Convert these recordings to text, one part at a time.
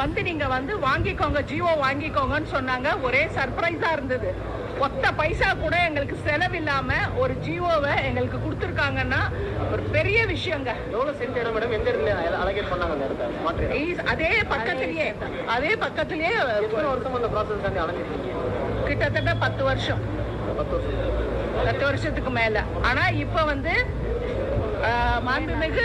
வந்து நீங்க வந்து வாங்கிக்கோங்க, ஜியோ வாங்கிக்கோங்கன்னு சொன்னாங்க. ஒரே சர்ப்ரைஸா இருந்தது. ஒத்த பைசா கூட எங்களுக்கு செலவில்லாம ஒரு ஜியோவை எங்களுக்கு கொடுத்துருக்காங்கன்னா ஒரு பெரிய விஷயங்க. எவ்வளவு சென்ட் இடம் மேடம்? எந்த இடத்துல அலகேட் பண்ணாங்க அந்த இடத்த மாற்றி? அதே பக்கத்திலேயே எத்தனை வருஷம் அந்த ப்ராசஸ் தாண்டி அலைஞ்சிருக்கீங்க? கிட்டத்தட்ட 10 வருஷம். 10 வருஷத்துக்கு மேல. ஆனா இப்ப வந்து மாண்புமிகு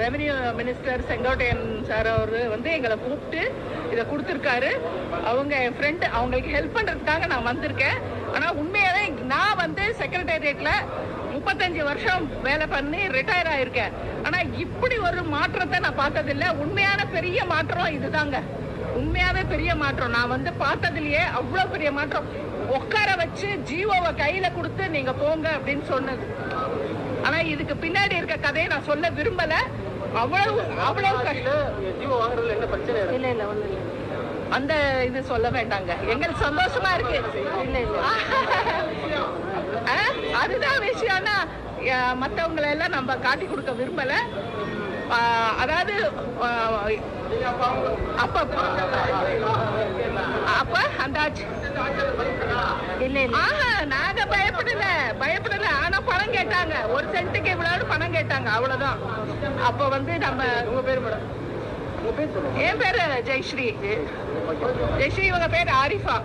ரெவென்யூ மினிஸ்டர் செங்கோட்டையன் சார் அவரு வந்து எங்களை கூப்பிட்டு இதை கொடுத்துருக்காரு. அவங்க என் ஃப்ரெண்டு, அவங்களுக்கு ஹெல்ப் பண்றதுக்காக நான் வந்திருக்கேன். ஆனா உண்மையாவே நான் வந்து செக்ரட்டேரியட்ல 35 வருஷம் வேலை பண்ணி ரிட்டையர் ஆயிருக்கேன். ஆனா இப்படி ஒரு மாற்றத்தை நான் பார்த்ததில்லை. உண்மையான பெரிய மாற்றம் இதுதாங்க. உண்மையாவே பெரிய மாற்றம். நான் வந்து பார்த்ததுலயே அவ்வளவு பெரிய மாற்றம். உட்கார வச்சு ஜியோவை கையில கொடுத்து நீங்க போங்க அப்படின்னு சொன்னது. ஆனா இதுக்கு பின்னாடி இருக்க கதையை நான் சொல்ல விரும்பல. அவ்வளவு ஜியோ வாங்குறதுல என்ன பிரச்சனை? இல்ல ஒண்ணு இல்ல. அந்த இது சொல்ல வேண்டாங்க. எங்களுக்கு சந்தோஷமா இருக்கு. அதுதான் விஷயம்னா மற்றவங்களை எல்லாம் நம்ம காட்டி கொடுக்க விரும்பல. அதாவது அப்ப அந்த நாங்க பயப்படல. ஆனா பணம் கேட்டாங்க. 1 சென்ட்டுக்கு இவ்வளவு பணம் கேட்டாங்க, அவ்வளவுதான். அப்ப வந்து நம்ம உங்க பேர் மேடம்? என் பேரு ஜெயஸ்ரீ. இவங்க பேரு ஆரிஃபா.